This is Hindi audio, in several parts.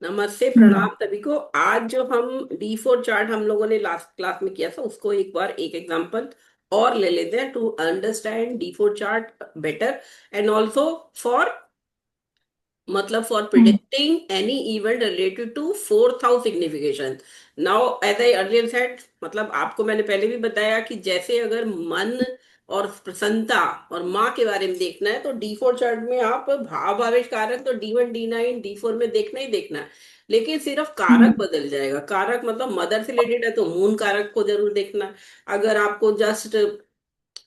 नमस्ते, हम्म। प्रणाम सभी को। आज जो हम D4 चार्ट हम लोगों ने लास्ट क्लास में किया था, उसको एक बार एक एग्जांपल और ले लेते हैं to understand D4 chart better, and also for मतलब for hmm. Predicting any event related to fourth house signification. Now as I earlier said, मतलब आपको मैंने पहले भी बताया कि जैसे अगर मन और प्रसन्नता और माँ के बारे में देखना है तो D4 चार्ट में आप भाव आवेश कारक तो D1 D9 D4 में देखना ही देखना है। लेकिन सिर्फ कारक हम्म। बदल जाएगा। कारक मतलब मदर से रिलेटेड है तो मून कारक को जरूर देखना है। अगर आपको जस्ट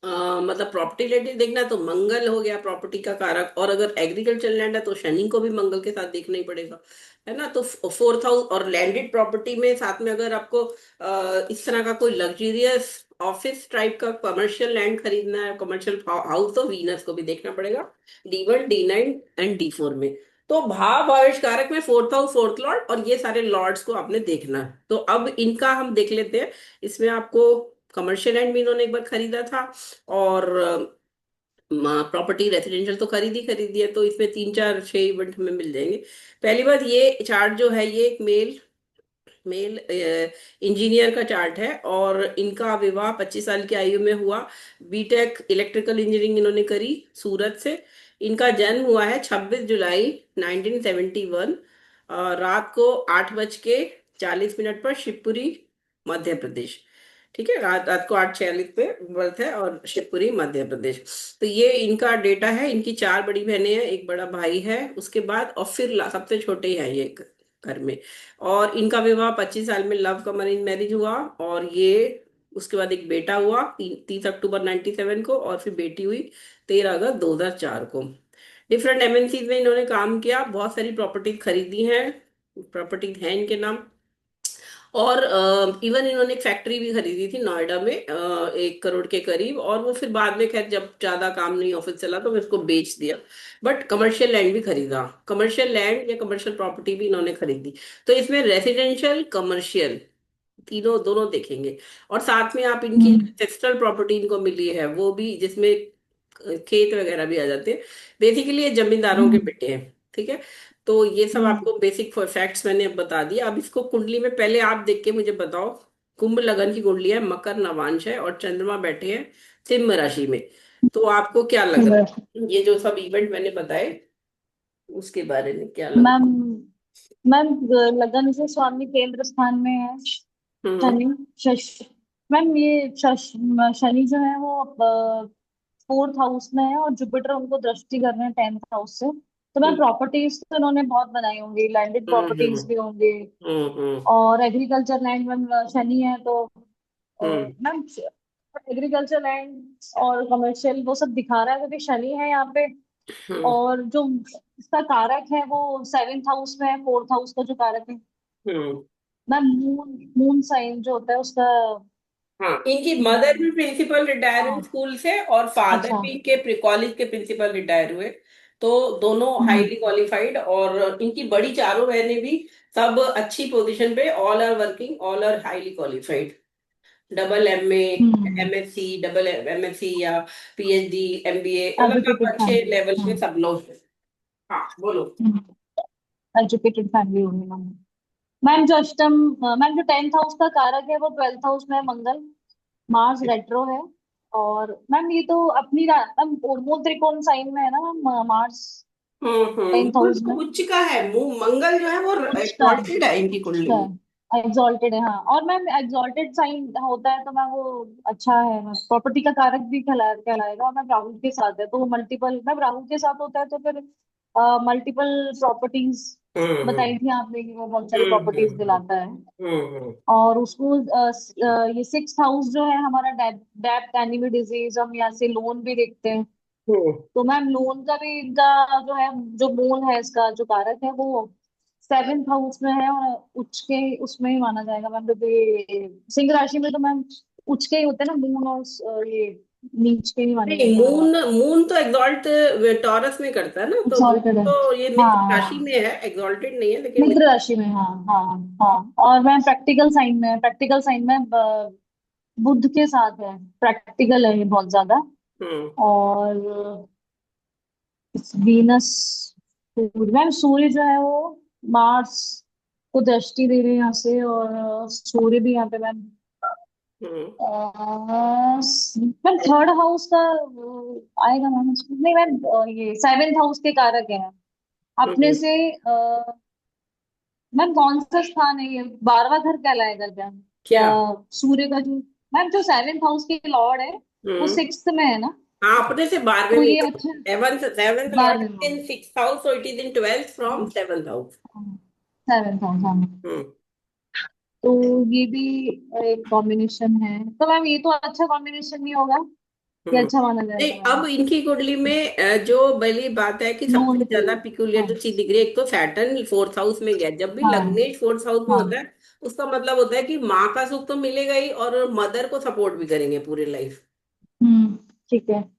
मतलब प्रॉपर्टी रिलेटेड देखना है तो मंगल हो गया प्रॉपर्टी का कारक, और अगर एग्रीकल्चर लैंड है तो शनि को भी मंगल के साथ देखना ही पड़ेगा, है ना। तो फोर्थ हाउस और लैंडेड प्रॉपर्टी में साथ में अगर आपको इस तरह का कोई लग्जरियस ऑफिस टाइप का कमर्शियल लैंड खरीदना है, कमर्शियल हाउस, तो वीनस को भी देखना पड़ेगा D1 D9 एंड D4 में। तो भाव आवेश कारक में फोर्थ हाउस, फोर्थ लॉर्ड और ये सारे लॉर्ड्स को आपने देखना है। तो अब इनका हम देख लेते हैं। इसमें आपको कमर्शियल लैंड भी इन्होंने एक बार खरीदा था, और प्रॉपर्टी रेसिडेंशियल तो खरीदी है, तो इसमें तीन चार छह इवेंट हमें मिल जाएंगे। पहली बात, ये चार्ट जो है ये एक मेल मेल इंजीनियर का चार्ट है, और इनका विवाह 25 साल की आयु में हुआ। बीटेक इलेक्ट्रिकल इंजीनियरिंग इन्होंने करी सूरत से। इनका जन्म हुआ है 26 जुलाई 1971, रात को 8:40 पर शिवपुरी, मध्य प्रदेश। ठीक है, रात रात को 8:46 पे बर्थ है, और शिवपुरी मध्य प्रदेश। तो ये इनका डेटा है। इनकी चार बड़ी बहनें हैं, एक बड़ा भाई है उसके बाद, और फिर सबसे छोटे ही हैं ये घर में। और इनका विवाह 25 साल में लव कम अरेंज मैरिज हुआ, और ये उसके बाद एक बेटा हुआ 30 अक्टूबर 97 को, और फिर बेटी हुई 13 अगस्त 2004 को। डिफरेंट एमएनसी में इन्होंने काम किया, बहुत सारी प्रॉपर्टीज खरीदी हैं, प्रॉपर्टीज हैं इनके नाम। और इवन इन्होंने एक फैक्ट्री भी खरीदी थी नोएडा में 1 करोड़ के करीब, और वो फिर बाद में खैर जब ज्यादा काम नहीं ऑफिस चला तो फिर उसको बेच दिया। बट कमर्शियल लैंड भी खरीदा, कमर्शियल लैंड या कमर्शियल प्रॉपर्टी भी इन्होंने खरीदी। तो इसमें रेसिडेंशियल कमर्शियल तीनों दोनों देखेंगे। और साथ में आप इनकी हम्म। सेक्सुअल प्रॉपर्टी इनको मिली है वो भी, जिसमें खेत वगैरह भी आ जाते हैं। बेसिकली ये जमींदारों के हम्म। बेटे हैं। ठीक है, तो ये सब हम्म। आपको बेसिक फैक्ट्स मैंने अब बता दिया। अब इसको कुंडली में पहले आप देख के मुझे बताओ। कुंभ लगन की कुंडली है, मकर नवांश है, और चंद्रमा बैठे हैं सिंह राशि में। तो आपको क्या लग रहा बस। है, ये जो सब इवेंट मैंने बताए उसके बारे में क्या लग मैम मैम लगन से स्वामी केंद्र स्थान में है। रहा है? शनि। शश मैम ये शनि जो है वो फोर्थ हाउस में है, और जुपिटर उनको दृष्टि कर रहे हैं 10th हाउस से। तो मैम हम्म प्रॉपर्टीज तो इन्होंने बहुत बनाई होंगी, लैंडेड हम्म हम्म प्रॉपर्टीज भी होंगे। हम्म हम्म और एग्रीकल्चर लैंड में शनि है तो हम्म मैम एग्रीकल्चर लैंड और कमर्शियल वो सब दिखा रहा है क्योंकि शनि है यहाँ पे। हम्म और जो इसका कारक है वो 7th हाउस में है, 4th हाउस का जो कारक है हम्म। मैम मून मून साइन जो होता है उसका। हाँ, इनकी मदर भी प्रिंसिपल रिटायर हुई हाँ। स्कूल से, और फादर अच्छा। भी इनके कॉलेज के प्रिंसिपल रिटायर हुए। तो दोनों हम्म। हाईली क्वालिफाइड, और इनकी बड़ी चारों बहनें भी सब अच्छी पोजीशन पे, all are working, all are highly qualified. Double MA, hmm. MSc, double MSc या पीएचडी, एमबीए, मतलब सब एजुकेटेड अच्छे फैमिली। लेवल पे सब लोग हैं। हाँ बोलो। एजुकेटेड फैमिली होगी मैम। मैम जो अष्टम मैम जो 10th हाउस का कारक है वो 12th हाउस में है, मंगल। मार्स रेट्रो है। और मैम ये तो अपनी मैम मूल त्रिकोण साइन में है ना मैम, मार्स 10th वो हाउस इसको में। उच्च का है, मंगल जो है वो उच्च का एक्सalted है इनकी उच्च कुंडली का में। एग्जॉल्टेड है हाँ। और मैम एग्जॉल्टेड साइन होता है तो मैम वो अच्छा है मैम, प्रॉपर्टी का कारक भी कहलाएगा। और मैम राहु के साथ है तो वो मल्टीपल, मैम राहु के साथ होता है तो फिर मल्टीपल प्रॉपर्टीज हम्म बताई थी आपने कि वो बहुत सारी हम्म प्रॉपर्टीज हम्म दिलाता है। हम्म और उसको ये 6th हाउस जो है हमारा डेब्ट एनिमी डिजीज, हम यहाँ से लोन भी देखते हैं। हम्म तो मैम लोन का भी इनका जो है, जो मूल है इसका जो कारक है वो 7th हाउस में है, और उच्च के उसमें ही माना जाएगा मैम। तो ये सिंह राशि में तो मैम उच्च के ही होते हैं ना मून, और ये नीच के ही माने नहीं, जाते हैं मैम। मून मून तो एग्जॉल्ट टॉरस में करता है ना, तो मून एग्जॉल्टेड है। तो ये हाँ मित्र राशि हाँ। में है, एग्जॉल्टेड नहीं है लेकिन मित्र मित्र। राशि में हाँ हाँ। हाँ और मैम प्रैक्टिकल साइन में बुध के साथ है। प्रैक्टिकल है ये बहुत ज्यादा। हम्म और वीनस, मैम सूर्य जो है वो मार्स को दृष्टि दे रहे हैं यहाँ से, और सूर्य भी यहाँ पे मैम। हम्म। मैम थर्ड हाउस का आएगा मैम इसमें? नहीं मैम, ये सेवेंथ हाउस के कारक है अपने हम्म। से। मैम कौन सा स्थान है ये, 12वां घर कहलाएगा क्या? या क्या? सूर्य का जो, मैम जो सेवेंथ हाउस के लॉर्ड है वो हम्म। सिक्स्थ में है ना? हाँ, अपने से 12वें तो में। ये अच्छा, सेवंथ सेवंथ लॉर्ड 12वें में। इन 6th house, so it is in 12th from 7th house. Seventh house, हाँ। हम्म। तो ये भी एक कॉम्बिनेशन है, तो मैम ये तो अच्छा कॉम्बिनेशन नहीं होगा, ये हम्म। अच्छा माना नहीं, जाएगा अब मैम? इनकी कुंडली में जो पहली बात है कि मून सबसे पे। ज्यादा पिकुलियर हाँ। जो चीज दिख रही है, एक तो सैटर्न 4th हाउस में गया। जब भी हाँ। लग्नेश 4th हाउस में हाँ। होता है, उसका मतलब होता है कि माँ का सुख तो मिलेगा ही, और मदर को सपोर्ट भी करेंगे पूरी लाइफ। हम्म। ठीक है।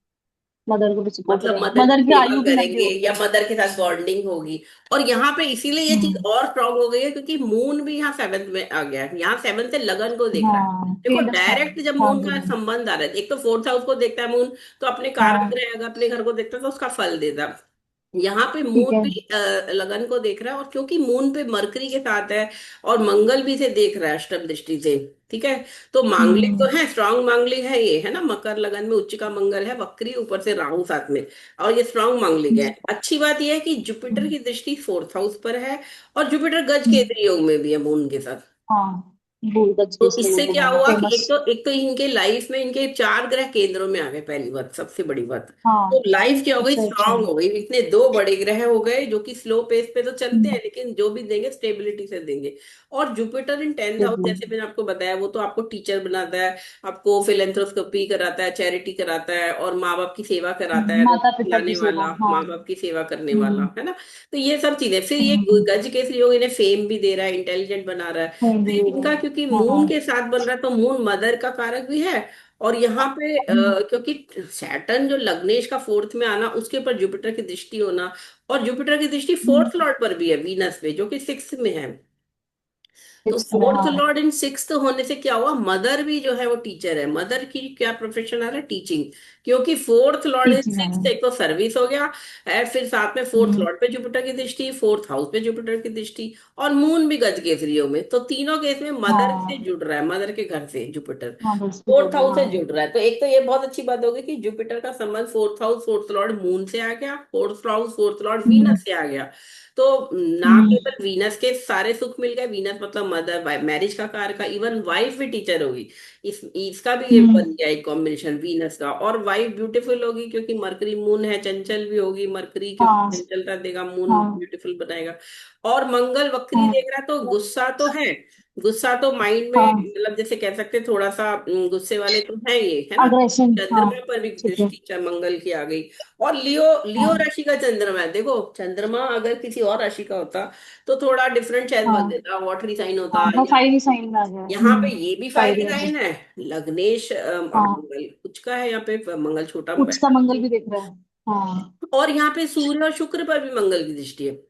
मदर को भी सपोर्ट मतलब करेंगे, मदर की मदर की सेवा आयु भी लंबी करेंगे होगी। या मदर के साथ बॉन्डिंग होगी। और यहाँ पे इसीलिए ये चीज हम्म। और स्ट्रांग हो गई है, क्योंकि मून भी यहाँ 7th में आ गया है। यहाँ 7th से लगन को देख रहा है। हाँ, देखो, पेड़ स्थान। डायरेक्ट जब हाँ मून जी का मैम। संबंध आ रहा है, एक तो 4th हाउस को देखता है मून, तो अपने कारक हाँ। ग्रह अगर अपने घर को देखता है तो उसका फल देता है। यहाँ पे ठीक मून है। भी लगन को देख रहा है, और क्योंकि मून पे मरकरी के साथ है, और मंगल भी इसे देख रहा है अष्टम दृष्टि से। ठीक है। तो मांगलिक तो हम्म। है, स्ट्रांग मांगलिक है ये, है ना। मकर लगन में उच्च का मंगल है, वक्री, ऊपर से राहु साथ में, और ये स्ट्रांग मांगलिक है। अच्छी बात यह है कि जुपिटर की दृष्टि 4th हाउस पर है, और जुपिटर गज केंद्रीय योग में भी है मून के साथ। हाँ, भूलगज तो के इसलिए इससे वो क्या है हुआ कि फेमस। एक तो इनके लाइफ में इनके 4 ग्रह केंद्रों में आ गए, पहली बात, सबसे बड़ी बात। तो हाँ। लाइफ क्या हो गई, अच्छा अच्छा। स्ट्रांग हो गई। इतने 2 बड़े ग्रह हो गए जो कि स्लो पेस पे तो चलते हैं, लेकिन जो भी देंगे स्टेबिलिटी से देंगे। और जुपिटर इन 10th हाउस, बिल्कुल। जैसे मैंने आपको बताया, वो तो आपको टीचर बनाता है, आपको फिलेंथ्रोस्कोपी कराता है, चैरिटी कराता है, और माँ बाप की सेवा कराता है, माता रोटी पिता की खिलाने सेवा, वाला, हाँ। माँ बाप की सेवा करने वाला, हम्म। है ना। तो ये सब चीजें, फिर ये हम्म। गज के योग इन्हें फेम भी दे रहा है, इंटेलिजेंट बना रहा है। हिंदी फिर में। इनका क्योंकि हाँ। मून के साथ बन रहा है, तो मून मदर का कारक भी है। और यहाँ पे हम्म। क्योंकि सैटर्न जो लग्नेश का 4th में आना, उसके ऊपर जुपिटर की दृष्टि होना, और जुपिटर की दृष्टि हम्म। 4th लॉर्ड पर भी है, वीनस पे, जो कि 6th में है। तो सिक्स में, 4th लॉर्ड हाँ। इन 6th होने से क्या हुआ, मदर भी जो है वो टीचर है। मदर की क्या प्रोफेशन आ रहा है, टीचिंग। क्योंकि 4th लॉर्ड इन टीचिंग है। 6th, एक तो सर्विस हो गया है, फिर साथ में फोर्थ हम्म। लॉर्ड पे जुपिटर की दृष्टि, 4th हाउस पे जुपिटर की दृष्टि, और मून भी गज केसरियों में। तो तीनों केस में मदर से हाँ। जुड़ रहा है, मदर के घर से जुपिटर हाँ, दोस्ती कर 4th हाउस रहे, से हाँ। जुड़ रहा है। तो एक तो ये बहुत अच्छी बात होगी कि जुपिटर का संबंध 4th house, 4th Lord moon से आ गया, 4th हाउस 4th लॉर्ड हम्म। वीनस से आ गया। तो ना हम्म। केवल वीनस के सारे सुख मिल गए, वीनस मतलब मदर, मैरिज का कारक का, इवन वाइफ भी टीचर होगी। इसका भी ये हम्म। बन गया एक कॉम्बिनेशन वीनस का। और वाइफ ब्यूटीफुल होगी, क्योंकि मरकरी मून है, चंचल भी होगी मरकरी, क्योंकि हाँ। चंचलता देगा, मून हाँ। ब्यूटीफुल बनाएगा। और मंगल वक्री हाँ। देख रहा है, तो गुस्सा तो है। गुस्सा तो माइंड में, हाँ। मतलब जैसे कह सकते हैं थोड़ा सा गुस्से वाले तो हैं ये, है ना। अग्रेशन, हाँ। चंद्रमा पर भी ठीक है। दृष्टि मंगल की आ गई। और लियो लियो हाँ। राशि का चंद्रमा है। देखो, चंद्रमा अगर किसी और राशि का होता तो थोड़ा डिफरेंट शायद बन हाँ। देता, वाटरी साइन होता, हाँ, वो या फायरी साइन में आ गया। यहाँ पे ये भी फायर फायरी आ गया। साइन है। लग्नेश अब हाँ, मंगल कुछ का है, यहाँ पे मंगल छोटा उच्च का मंगल है। भी देख रहा है। हाँ। और यहाँ पे सूर्य और शुक्र पर भी मंगल की दृष्टि है।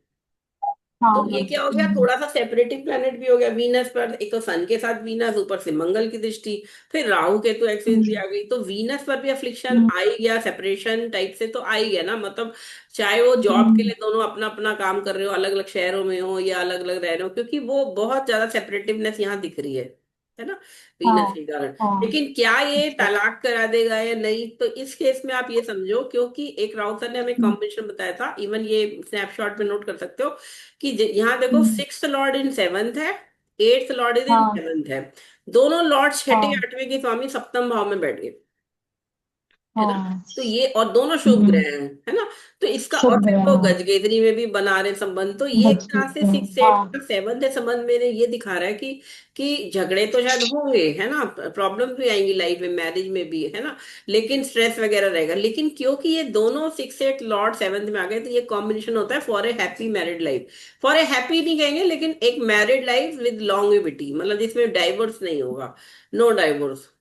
हाँ। तो ये क्या हो गया, थोड़ा सा सेपरेटिव प्लेनेट भी हो गया वीनस पर। एक तो सन के साथ वीनस, ऊपर से मंगल की दृष्टि, फिर राहु केतु एक्सिस भी हम्म। आ गई। तो वीनस पर भी अफ्लिक्शन हम्म। आ ही गया, सेपरेशन टाइप से तो आ ही गया ना। मतलब चाहे वो जॉब के हम्म। लिए दोनों अपना अपना काम कर रहे हो, अलग अलग शहरों में हो या अलग अलग रह रहे हो, क्योंकि वो बहुत ज्यादा सेपरेटिवनेस यहाँ दिख रही है ना, वीनस हाँ। के कारण। हाँ। लेकिन क्या ये अच्छा। तलाक करा देगा या नहीं, तो इस केस में आप ये समझो, क्योंकि एक राउत सर ने हमें हम्म। कॉम्बिनेशन बताया था, इवन ये स्नैपशॉट में नोट कर सकते हो, कि यहाँ देखो, हम्म। 6th लॉर्ड इन 7th है, 8th लॉर्ड इज इन हाँ। 7th है। दोनों लॉर्ड छठे हाँ। 8वें के स्वामी सप्तम भाव में बैठ गए, है ना। हाँ। तो ये, और दोनों शुभ हम्म। ग्रह हैं, है ना। तो इसका, और शुभ फिर है, वो हाँ। गजकेसरी में भी बना रहे संबंध। तो ये गज तरह से के, 6th 8 हाँ। का 7th है संबंध मेरे, ये दिखा रहा है कि झगड़े तो शायद होंगे, है ना, प्रॉब्लम भी आएंगी लाइफ में, मैरिज में भी, है ना। लेकिन स्ट्रेस वगैरह रहेगा। लेकिन क्योंकि ये दोनों 6th 8 लॉर्ड 7th में आ गए, तो ये कॉम्बिनेशन होता है for a happy married life. For a happy नहीं कहेंगे, लेकिन एक मैरिड लाइफ विद लॉन्गेविटी, मतलब जिसमें डाइवोर्स नहीं होगा, नो डाइवोर्स।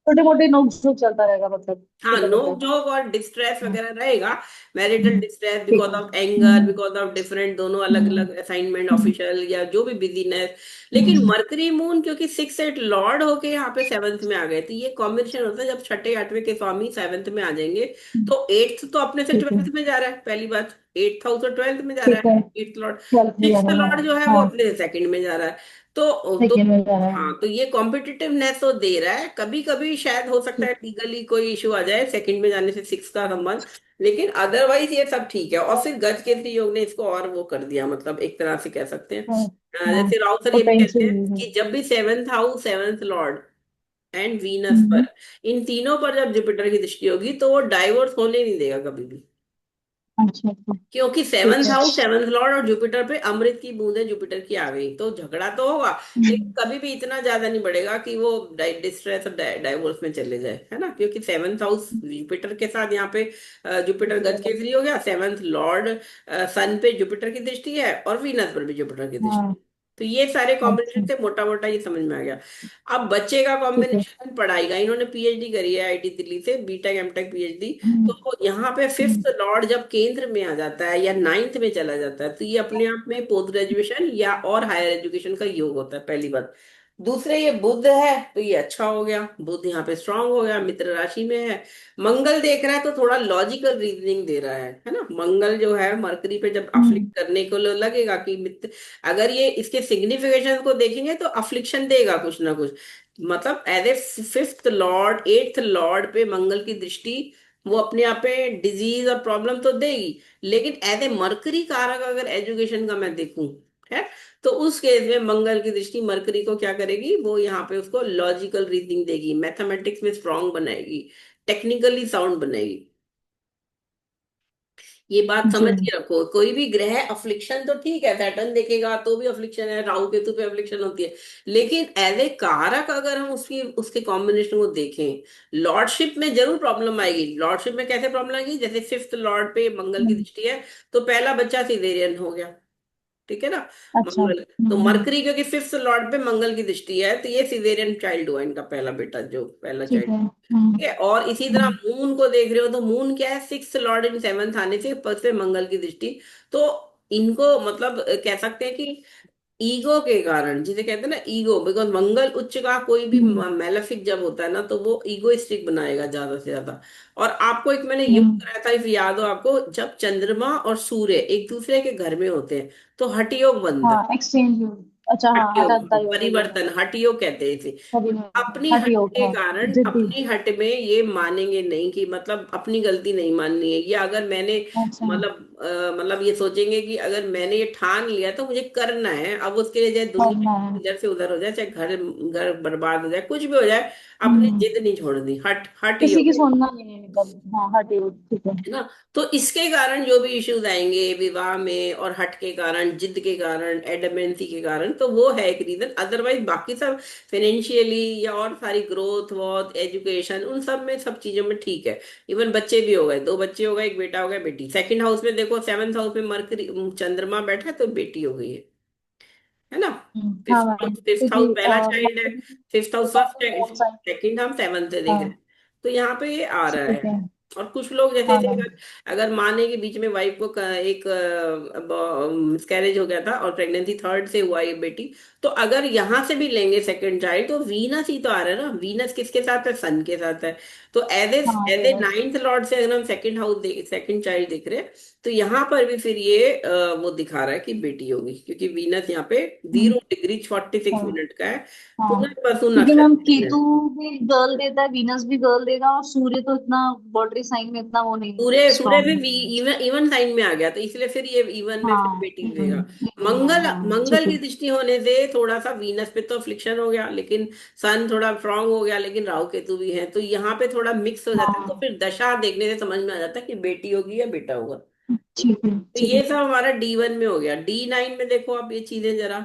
छोटे मोटे नोक झोंक चलता रहेगा, मतलब हाँ, छोटे मोटे। नोक झोंक और डिस्ट्रेस हाँ। वगैरह रहेगा। मैरिटल हम्म। डिस्ट्रेस ठीक बिकॉज है। Of anger, because of hmm. Different, दोनों अलग हम्म। अलग असाइनमेंट, हम्म। ऑफिशियल या जो भी बिजीनेस। लेकिन हम्म। मरकरी मून क्योंकि 6th 8 लॉर्ड होके यहाँ पे 7th में आ गए, तो ये कॉम्बिनेशन होता है जब छठे 8वें के स्वामी 7th में आ जाएंगे। तो 8th तो अपने से ठीक है। 12th में जा रहा है, पहली बात। एट्थ हाउस और ट्वेल्थ में जा रहा ठीक है है। Eighth Lord. 12th में जा सिक्स्थ रहा है, लॉर्ड जो है वो हाँ। अपने सेकंड में जा रहा है। तो सेकेंड में जा रहा है। हाँ, तो ये कॉम्पिटिटिवनेस तो दे रहा है। कभी कभी शायद हो सकता है ठीक। लीगली कोई इशू आ जाए सेकंड में जाने से सिक्स का संबंध, लेकिन अदरवाइज ये सब ठीक है। और फिर गज केसरी योग ने इसको और वो कर दिया, मतलब एक तरह से कह सकते हैं। हाँ। हाँ, जैसे राउत सर ये भी कहते पोटेंशियल हैं भी है। कि जब भी seventh house, seventh lord and Venus hmm. पर, इन तीनों पर जब जुपिटर की दृष्टि होगी तो वो डाइवोर्स होने नहीं देगा कभी भी। अच्छा अच्छा। क्योंकि ठीक सेवंथ है। हाउस, सेवंथ लॉर्ड और जुपिटर पे अमृत की बूंदें जुपिटर की आ गई, तो झगड़ा तो होगा, लेकिन हम्म। कभी भी इतना ज्यादा नहीं बढ़ेगा कि वो डिस्ट्रेस और डाइवोर्स में चले जाए, है ना। क्योंकि सेवंथ हाउस जुपिटर के साथ यहाँ पे जुपिटर गज केसरी हो गया, सेवंथ लॉर्ड सन पे जुपिटर की दृष्टि है और वीनस पर भी जुपिटर की दृष्टि हाँ। है। तो ये सारे अच्छा। कॉम्बिनेशन से मोटा मोटा ये समझ में आ गया। अब बच्चे का ठीक है। कॉम्बिनेशन पढ़ाई का, इन्होंने पीएचडी करी है आईआईटी दिल्ली से, बीटेक एमटेक पीएचडी। हम्म। तो यहाँ पे हम्म। फिफ्थ लॉर्ड जब केंद्र में आ जाता है या नाइन्थ में चला जाता है, तो ये अपने आप में पोस्ट ग्रेजुएशन या और हायर एजुकेशन का योग होता है, पहली बात। दूसरे, ये बुध है तो ये अच्छा हो गया, बुध यहाँ पे स्ट्रांग हो गया, मित्र राशि में है। मंगल देख रहा है तो थोड़ा लॉजिकल रीजनिंग दे रहा है ना। मंगल जो है मरकरी पे जब हम्म। अफ्लिक्ट करने को लगेगा कि मित्र, अगर ये इसके सिग्निफिकेशन को देखेंगे तो अफ्लिक्शन देगा कुछ ना कुछ। मतलब as a fifth lord, eighth lord पे मंगल की दृष्टि, वो अपने आप पे डिजीज और प्रॉब्लम तो देगी, लेकिन एज ए मरकरी कारक अगर एजुकेशन का मैं देखूं, है, तो उस केस में मंगल की दृष्टि मरकरी को क्या करेगी, वो यहाँ पे उसको लॉजिकल रीजनिंग देगी, मैथमेटिक्स में स्ट्रांग बनाएगी, टेक्निकली साउंड बनाएगी। ये बात जी। समझ के रखो। कोई भी ग्रह अफ्लिक्शन तो ठीक है, सैटर्न देखेगा तो भी अफ्लिक्शन है, राहु केतु पे अफ्लिक्शन होती है, लेकिन एज ए कारक अगर हम उसकी उसके कॉम्बिनेशन को देखें, लॉर्डशिप में जरूर प्रॉब्लम आएगी। लॉर्डशिप में कैसे प्रॉब्लम आएगी, जैसे फिफ्थ लॉर्ड पे मंगल की हम्म। दृष्टि है, तो पहला बच्चा सिजेरियन हो गया, ठीक है ना। अच्छा। मंगल, तो मरकरी क्योंकि फिफ्थ लॉर्ड पे मंगल की दृष्टि है, तो ये सिजेरियन चाइल्ड हुआ इनका पहला बेटा, जो पहला ठीक चाइल्ड। है। ठीक है, और इसी तरह हम्म। मून को देख रहे हो तो मून क्या है, सिक्स लॉर्ड इन सेवंथ आने से पद पे मंगल की दृष्टि। तो इनको मतलब कह सकते हैं कि ईगो के कारण, जिसे कहते हैं ना ईगो, बिकॉज मंगल उच्च का कोई भी हम्म। मेलेफिक जब होता है ना, तो वो ईगोइस्टिक बनाएगा ज्यादा से ज्यादा। और आपको एक मैंने योग हम्म। कराया था, इफ याद हो आपको, जब चंद्रमा और सूर्य एक दूसरे के घर में होते हैं तो हठ योग बनता है। हाँ, एक्सचेंज। अच्छा, हाँ, हठ योग, हठात योग हो गया। परिवर्तन, हठ योग कहते हैं इसे। सभी तो में। अपनी हठ हट योग, के हाँ। कारण, जिद्दी। अपनी हट में ये मानेंगे नहीं कि मतलब अपनी गलती नहीं माननी है, या अगर मैंने अच्छा। मतलब ये सोचेंगे कि अगर मैंने ये ठान लिया तो मुझे करना है, अब उसके लिए चाहे दुनिया करना है। इधर से उधर हो जाए, चाहे घर घर बर्बाद हो जाए, कुछ भी हो जाए, अपनी हम्म। जिद नहीं छोड़नी। हट हट किसी की योग, सुनना नहीं है, मतलब हाँ, हठ योग, ठीक है। है ना। तो इसके कारण जो भी इश्यूज आएंगे विवाह में, और हट के कारण, जिद के कारण, एडमेंसी के कारण, तो वो है एक रीजन। अदरवाइज बाकी सब फाइनेंशियली या और सारी ग्रोथ वॉथ एजुकेशन, उन सब में, सब चीजों में ठीक है। इवन बच्चे भी हो गए, दो बच्चे हो गए, एक बेटा हो गया, बेटी। सेकंड हाउस में देखो, सेवंथ हाउस में मरकरी, चंद्रमा बैठा है तो बेटी हो गई है ना। हाँ मैम, फिफ्थ हाउस क्योंकि पहला चाइल्ड है, मरकरी फिफ्थ हाउस विवाह फर्स्ट में है, बहुत सारे। सेकंड हम सेवंथ से देख रहे हैं। हाँ। तो यहाँ पे ये आ रहा ठीक है। है। और कुछ लोग जैसे हाँ थे, मैम। अगर माने कि बीच में वाइफ को एक मिसकैरेज हो गया था और प्रेगनेंसी थर्ड से हुआ ये बेटी, तो अगर यहाँ से भी लेंगे सेकंड चाइल्ड, तो वीनस ही तो आ रहा है ना। वीनस किसके साथ है, सन के साथ है। तो एज ए हाँ, as a Venus. Ninth lord से अगर हम सेकंड हाउस सेकंड चाइल्ड देख रहे हैं, तो यहाँ पर भी फिर ये वो दिखा रहा है कि बेटी होगी, क्योंकि वीनस यहाँ पे हम्म। 0 डिग्री 46 मिनट का है। हाँ, पुनर्वसु क्योंकि मैम नक्षत्र में है। केतु भी गर्ल देता है, वीनस भी गर्ल देगा, और सूर्य तो इतना बॉटरी साइन में इतना वो नहीं पूरे पूरे स्ट्रांग भी नहीं है। इवन इवन साइन में आ गया, तो इसलिए फिर ये इवन में फिर हाँ। बेटी देगा। even में, मंगल, हाँ, मंगल ठीक है। की दृष्टि होने से थोड़ा सा वीनस पे तो फ्लिक्शन हो गया, लेकिन सन थोड़ा स्ट्रांग हो गया, लेकिन राहु केतु भी है, तो यहाँ पे थोड़ा मिक्स हो जाता है। तो हाँ, फिर दशा देखने से समझ में आ जाता है कि बेटी होगी या बेटा होगा। ठीक है। तो ठीक ये है। सब हमारा D1 में हो गया। D9 में देखो आप ये चीजें जरा,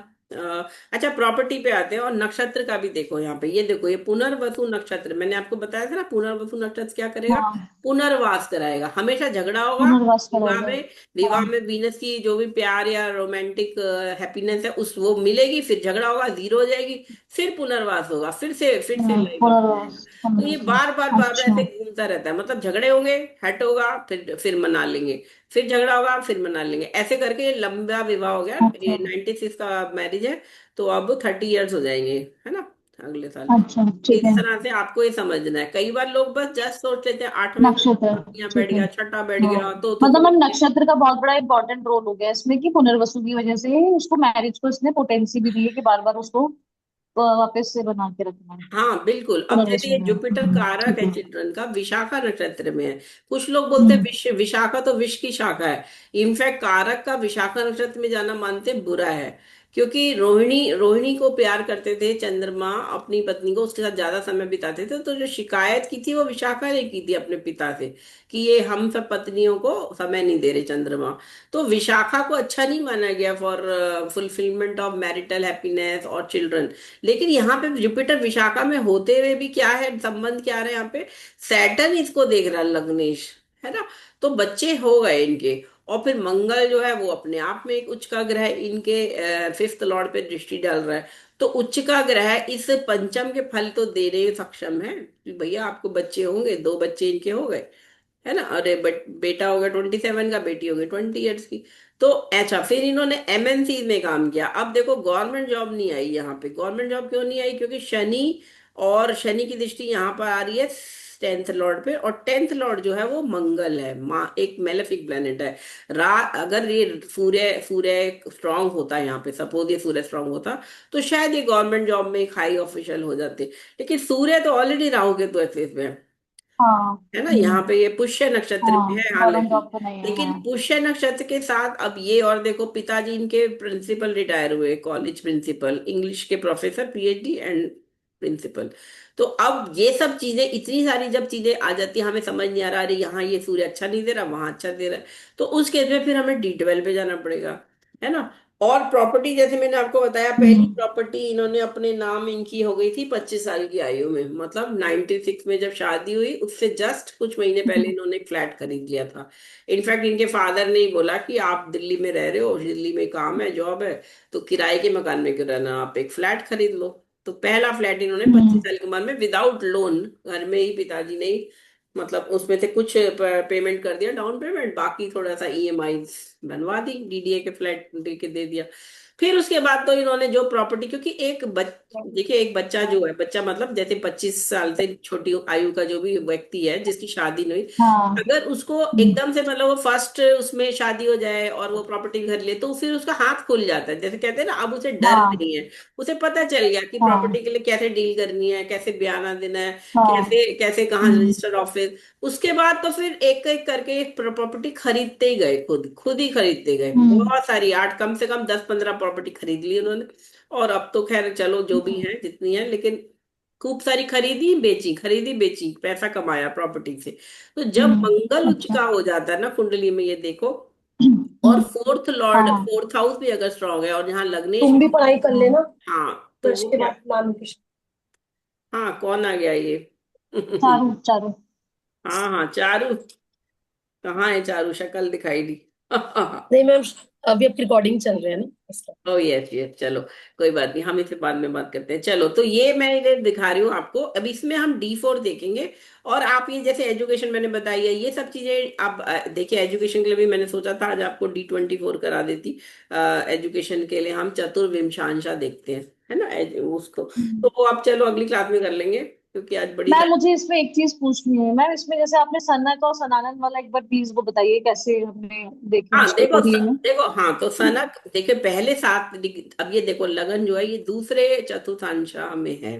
अच्छा प्रॉपर्टी पे आते हैं, और नक्षत्र का भी देखो। यहाँ पे ये देखो, ये पुनर्वसु नक्षत्र, मैंने आपको बताया था ना, पुनर्वसु नक्षत्र क्या करेगा, हाँ, पुनर्वास कराएगा, हमेशा झगड़ा होगा। पुनर्वास विवाह कराएगा। में, विवाह हाँ। में वीनस की जो भी प्यार या रोमांटिक हैप्पीनेस है उस वो मिलेगी, फिर झगड़ा होगा, जीरो हो जाएगी, फिर पुनर्वास होगा, फिर से लाइफ अप हो पुनर्वास, जाएगा। तो ये पुनर्वास। बार बार बार बार ऐसे अच्छा। घूमता रहता है, मतलब झगड़े होंगे, हट होगा, फिर मना लेंगे, फिर झगड़ा होगा, फिर मना लेंगे, ऐसे करके ये लंबा विवाह हो गया। अच्छा। ये 96 का मैरिज है, तो अब 30 इयर्स हो जाएंगे, है ना। अगले साल। अच्छा ठीक इस है। तरह से आपको ये समझना है। कई बार लोग बस जस्ट सोच लेते हैं 8वें नक्षत्र। यहाँ बैठ ठीक है। गया, छठा बैठ हाँ, गया तो मतलब मैम कोई। नक्षत्र का बहुत बड़ा इंपॉर्टेंट रोल हो गया इसमें कि पुनर्वसु की वजह से उसको मैरिज को इसने पोटेंसी भी दी है कि बार बार उसको वापस से बना के रखना है। हाँ बिल्कुल। अब जैसे पुनर्वसु ये में। जुपिटर कारक ठीक है है। चिल्ड्रन का, विशाखा नक्षत्र में है। कुछ लोग बोलते हैं हम्म। विशाखा तो विष की शाखा है। इनफैक्ट कारक का विशाखा नक्षत्र में जाना मानते बुरा है। क्योंकि रोहिणी रोहिणी को प्यार करते थे चंद्रमा, अपनी पत्नी को उसके साथ ज्यादा समय बिताते थे, तो जो शिकायत की थी वो विशाखा ने की थी अपने पिता से कि ये हम सब पत्नियों को समय नहीं दे रहे चंद्रमा। तो विशाखा को अच्छा नहीं माना गया for fulfilment of marital happiness और चिल्ड्रन। लेकिन यहाँ पे जुपिटर विशाखा में होते हुए भी क्या है, संबंध क्या आ रहा है यहाँ पे, सैटर्न इसको देख रहा है, लग्नेश, है ना। तो बच्चे हो गए इनके। और फिर मंगल जो है वो अपने आप में एक उच्च का ग्रह, इनके फिफ्थ लॉर्ड पे दृष्टि डाल रहा है। तो उच्च का ग्रह इस पंचम के फल तो देने में सक्षम है कि भैया आपको बच्चे होंगे, 2 बच्चे इनके हो गए, है ना। अरे बट बेटा हो गया 27 का, बेटी हो गई 20 ईयर्स की। तो अच्छा, फिर इन्होंने एमएनसी में काम किया। अब देखो गवर्नमेंट जॉब नहीं आई यहाँ पे। गवर्नमेंट जॉब क्यों नहीं आई? क्योंकि शनि, और शनि की दृष्टि यहाँ पर आ रही है 10th लॉर्ड पे, और 10th लॉर्ड जो है वो मंगल है, माँ एक मेलेफिक प्लेनेट है। अगर ये सूर्य सूर्य स्ट्रांग होता है यहाँ पे, सपोज ये सूर्य स्ट्रांग होता, तो शायद ये गवर्नमेंट जॉब में एक हाई ऑफिशियल हो जाते। लेकिन सूर्य तो ऑलरेडी राहु के तो ऐसे में है। हाँ। है ना, यहाँ पे ये पुष्य नक्षत्र में हाँ, है गवर्नमेंट हालांकि। जॉब तो नहीं है, लेकिन हाँ। पुष्य नक्षत्र के साथ अब ये, और देखो पिताजी इनके प्रिंसिपल रिटायर हुए, कॉलेज प्रिंसिपल, इंग्लिश के प्रोफेसर, पीएचडी एंड प्रिंसिपल। तो अब ये सब चीजें, इतनी सारी जब चीजें आ जाती है, हमें समझ नहीं आ रहा, अरे यहाँ ये सूर्य अच्छा नहीं दे रहा, वहां अच्छा दे रहा है। तो उस केस में फिर हमें D12 पे जाना पड़ेगा, है ना। और प्रॉपर्टी, जैसे मैंने आपको बताया, पहली हम्म। प्रॉपर्टी इन्होंने अपने नाम इनकी हो गई थी 25 साल की आयु में, मतलब 96 में जब शादी हुई उससे जस्ट कुछ महीने पहले हम्म। इन्होंने एक फ्लैट खरीद लिया था। इनफैक्ट इनके फादर ने ही बोला कि आप दिल्ली में रह रहे हो, दिल्ली में काम है, जॉब है, तो किराए के मकान में क्यों रहना, आप एक फ्लैट खरीद लो। तो पहला फ्लैट इन्होंने पच्चीस हम्म। साल की उम्र में विदाउट लोन, घर में ही पिताजी ने ही, मतलब उसमें से कुछ पेमेंट कर दिया डाउन पेमेंट, बाकी थोड़ा सा ईएमआई बनवा दी, डीडीए के फ्लैट दे के दे दिया। फिर उसके बाद तो इन्होंने जो प्रॉपर्टी, क्योंकि देखिए एक बच्चा जो है, बच्चा मतलब जैसे 25 साल से छोटी आयु का जो भी व्यक्ति है जिसकी शादी नहीं हुई, हाँ। अगर उसको हम्म। एकदम से मतलब वो फर्स्ट उसमें शादी हो जाए और वो प्रॉपर्टी घर ले, तो फिर उसका हाथ खुल जाता है, जैसे कहते हैं ना, अब उसे डर हाँ। नहीं है। उसे पता चल गया कि हाँ। प्रॉपर्टी के लिए कैसे डील करनी है, कैसे बयाना देना है, हाँ। कैसे कैसे कहाँ हम्म। Register office. उसके बाद तो फिर एक एक करके एक प्रॉपर्टी खरीदते ही गए, खुद खुद ही खरीदते गए, हम्म। बहुत सारी, आठ, कम से कम 10-15 प्रॉपर्टी खरीद ली उन्होंने। और अब तो खैर चलो जो भी है जितनी है, लेकिन खूब सारी खरीदी बेची, खरीदी बेची, पैसा कमाया प्रॉपर्टी से। तो जब मंगल उच्च अच्छा। का हो जाता है ना कुंडली में, ये देखो, और हम्म। फोर्थ लॉर्ड, हाँ। फोर्थ हाउस भी अगर स्ट्रांग है, और यहाँ लग्नेश तुम भी, भी पढ़ाई कर हाँ। लेना। हाँ तो वर्ष वो के क्या, बाद नाम निकिश। हाँ कौन आ गया ये? चारू चारू। हाँ हाँ, चारू। कहाँ है चारू, शक्ल दिखाई दी। नहीं मैम, अभी आपकी रिकॉर्डिंग चल रही है ना इसका। ओ यस यस, चलो कोई बात नहीं, हम इसे बाद में बात करते हैं। चलो, तो ये मैं इधर दिखा रही हूँ आपको। अब इसमें हम D4 देखेंगे। और आप ये जैसे एजुकेशन मैंने बताई है, ये सब चीजें आप देखिए, एजुकेशन के लिए भी मैंने सोचा था आज आपको D24 करा देती। एजुकेशन के लिए हम चतुर्विंशांशा देखते हैं, है ना, उसको तो वो आप चलो अगली क्लास में कर लेंगे, क्योंकि आज बड़ी मैम सारी। मुझे इसमें एक चीज पूछनी है मैम, इसमें जैसे आपने सनक और सनातन वाला एक बार प्लीज वो बताइए कैसे हमने देखना है हाँ उसको देखो कुंडली में। देखो, हाँ तो सनक देखिए पहले 7 अब ये देखो लगन जो है ये दूसरे चतुर्थांशा में है।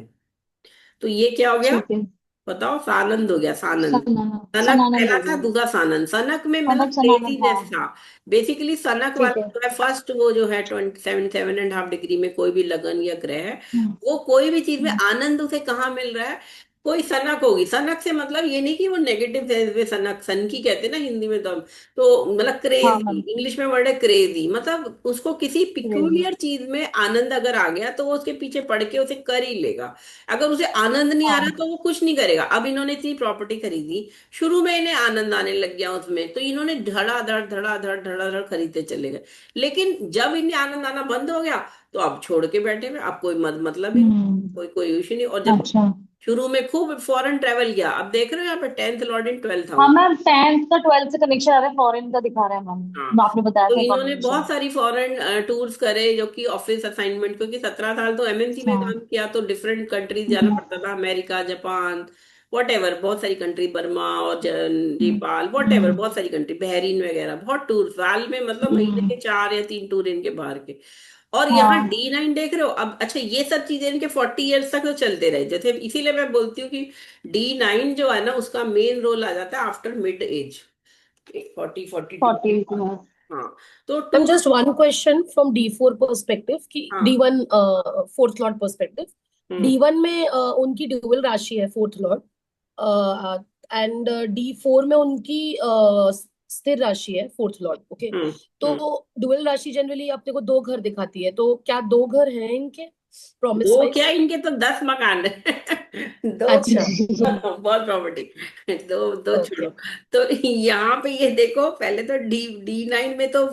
तो ये क्या हो गया, ठीक है। बताओ, सानंद हो गया, सानंद। सनानन सनक सनानंद पहला हो था, गया। दूसरा सानंद। सनक में मतलब सनक सनानन, हाँ। क्रेजीनेस था। बेसिकली सनक ठीक वाला है। जो है फर्स्ट, वो जो है 27.5 डिग्री में कोई भी लगन या ग्रह है, हम्म। वो कोई भी चीज में हम्म। आनंद उसे कहाँ मिल रहा है, कोई सनक होगी। सनक से मतलब ये नहीं कि वो नेगेटिव सेंस में सनक, सन की कहते हैं ना हिंदी में, तो मतलब हाँ क्रेजी, मैम। इंग्लिश में वर्ड है क्रेजी, मतलब उसको किसी क्रेजी। पिक्यूलियर चीज में आनंद अगर आ गया तो वो उसके पीछे पड़ के उसे कर ही लेगा। अगर उसे आनंद नहीं आ रहा हाँ। तो वो कुछ नहीं करेगा। अब इन्होंने इतनी प्रॉपर्टी खरीदी, शुरू में इन्हें आनंद आने लग गया उसमें, तो इन्होंने धड़ाधड़ धड़ाधड़ धड़ाधड़ खरीदते चले गए। लेकिन जब इन्हें आनंद आना बंद हो गया, तो अब छोड़ के बैठे हुए, अब कोई मतलब ही नहीं, हम्म। कोई कोई इश्यू नहीं। और जब अच्छा। शुरू में खूब फॉरेन ट्रेवल किया, अब देख रहे हो यहाँ पे 10th लॉर्ड इन 12th हाँ हाउस। मैम, 10th का 12th से कनेक्शन आ रहा है, फॉरेन का दिखा रहा है हाँ, मैम, आपने बताया तो था इन्होंने बहुत कॉम्बिनेशन। सारी फॉरेन टूर्स करे, जो कि ऑफिस असाइनमेंट, क्योंकि 17 साल तो एमएनसी में हाँ। काम किया, तो डिफरेंट कंट्रीज जाना हम्म, पड़ता था, अमेरिका, जापान, वॉट एवर, बहुत सारी कंट्री, बर्मा और हम्म, नेपाल, वॉट एवर, हम्म, बहुत सारी कंट्री, बहरीन वगैरह, बहुत टूर साल में, मतलब महीने हम्म, के 4 या 3 टूर इनके बाहर के। और यहाँ हाँ। D9 देख रहे हो अब, अच्छा ये सब चीजें इनके 40 ईयर्स तक तो चलते रहे, जैसे इसीलिए मैं बोलती हूँ कि D9 जो है ना, उसका मेन रोल आ जाता है आफ्टर मिड एज, 40 42 के 40 बाद। में। हाँ, तो ma'am tour. Just one question from D4 perspective कि हाँ। D1 fourth Lord perspective. हम्म। D1 में उनकी ड्यूअल राशि है फोर्थ लॉर्ड, एंड D4 में उनकी स्थिर राशि है फोर्थ लॉर्ड। ओके, हम्म। तो हम्म। ड्यूअल राशि जनरली अपने को दो घर दिखाती है, तो क्या दो घर हैं इनके प्रॉमिस दो क्या, वाइज? इनके तो 10 मकान है। दो अच्छा। बहुत प्रॉपर्टी, दो दो ओके। छोड़ो। तो यहाँ पे ये देखो, पहले तो D9 में तो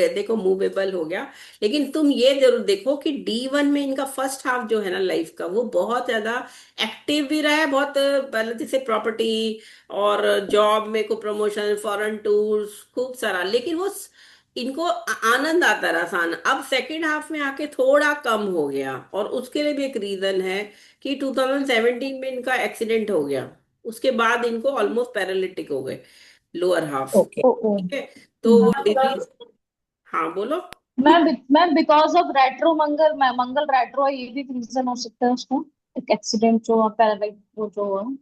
देखो मूवेबल हो गया, लेकिन तुम ये जरूर देखो कि D1 में इनका फर्स्ट हाफ जो है ना लाइफ का, वो बहुत ज्यादा एक्टिव भी रहा है, बहुत पहले जैसे प्रॉपर्टी और जॉब में को प्रमोशन, फॉरेन टूर्स, खूब सारा, लेकिन वो इनको आनंद आता रहा सान। अब सेकंड हाफ में आके थोड़ा कम हो गया, और उसके लिए भी एक रीजन है कि 2017 में इनका एक्सीडेंट हो गया, उसके बाद इनको ऑलमोस्ट पैरालिटिक हो गए लोअर हाफ। ओके। ओ ओ। ठीक है, तो वो डिजीज। हाँ बोलो। Ma'am because of retro Mangal, Mangal retro है, ये भी रीजन हो सकता है उसका, एक एक्सीडेंट जो पैरालाइट वो जो है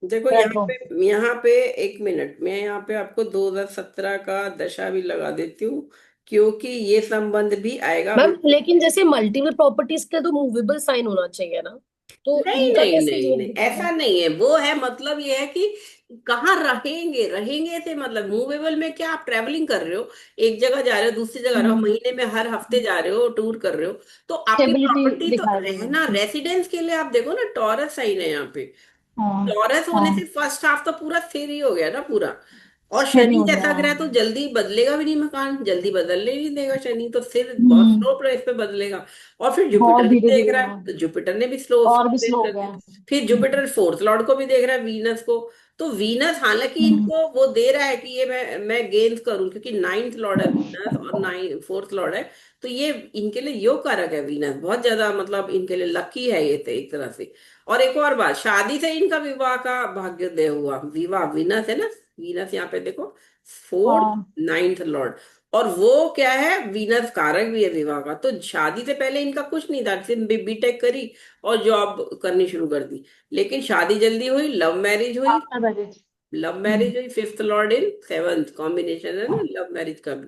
देखो यहाँ रेट्रो। पे, यहाँ पे 1 मिनट, मैं यहाँ पे आपको 2017 का दशा भी लगा देती हूँ, क्योंकि ये संबंध भी आएगा मैम विद। लेकिन जैसे मल्टीपल प्रॉपर्टीज के तो मूवेबल साइन होना चाहिए ना, तो नहीं इनका नहीं कैसे नहीं जोड़ नहीं, दिखा रहा ऐसा नहीं है, वो है मतलब ये है कि कहाँ रहेंगे, रहेंगे से मतलब मूवेबल में क्या, आप ट्रेवलिंग कर रहे हो, एक जगह जा रहे हो, दूसरी जगह रहो, है? महीने में हर हफ्ते जा रहे हो, टूर कर रहे हो, तो आपकी स्टेबिलिटी प्रॉपर्टी तो दिखाई देगी। रहना, रेसिडेंस के लिए आप देखो ना, टॉरस साइन है यहाँ पे, हाँ। टॉरस होने हाँ, से फर्स्ट हाफ तो पूरा स्थिर ही हो गया ना पूरा। और स्थिर ही शनि हो गया। जैसा ग्रह तो हाँ। जल्दी बदलेगा भी नहीं, मकान जल्दी बदलने नहीं देगा शनि, तो फिर बहुत हम्म। स्लो प्रोसेस पे बदलेगा। और फिर बहुत जुपिटर भी धीरे देख धीरे रहा होगा। है, तो जुपिटर ने भी स्लो और स्लो भी प्रोसेस स्लो हो कर गया। दिया। फिर जुपिटर फोर्थ लॉर्ड को भी देख रहा है, वीनस को। तो वीनस हालांकि हम्म, इनको वो दे रहा है कि ये मैं गेन्स करूं, क्योंकि 9th लॉर्ड है वीनस, और 4th लॉर्ड है, तो ये इनके लिए योग कारक है वीनस, बहुत ज्यादा मतलब इनके लिए लकी है ये, तो एक तरह से। और एक और बात, शादी से इनका विवाह का भाग्योदय हुआ, विवाह वीनस है ना, वीनस यहाँ पे देखो, 4th हाँ। 9th लॉर्ड, और वो क्या है, वीनस कारक भी है विवाह का, तो शादी से पहले इनका कुछ नहीं था, सिर्फ बीटेक करी और जॉब करनी शुरू कर दी, लेकिन शादी जल्दी हुई, लव मैरिज हुई। After marriage. लव मैरिज हुई, 5th लॉर्ड इन 7th, कॉम्बिनेशन है ना लव मैरिज का भी।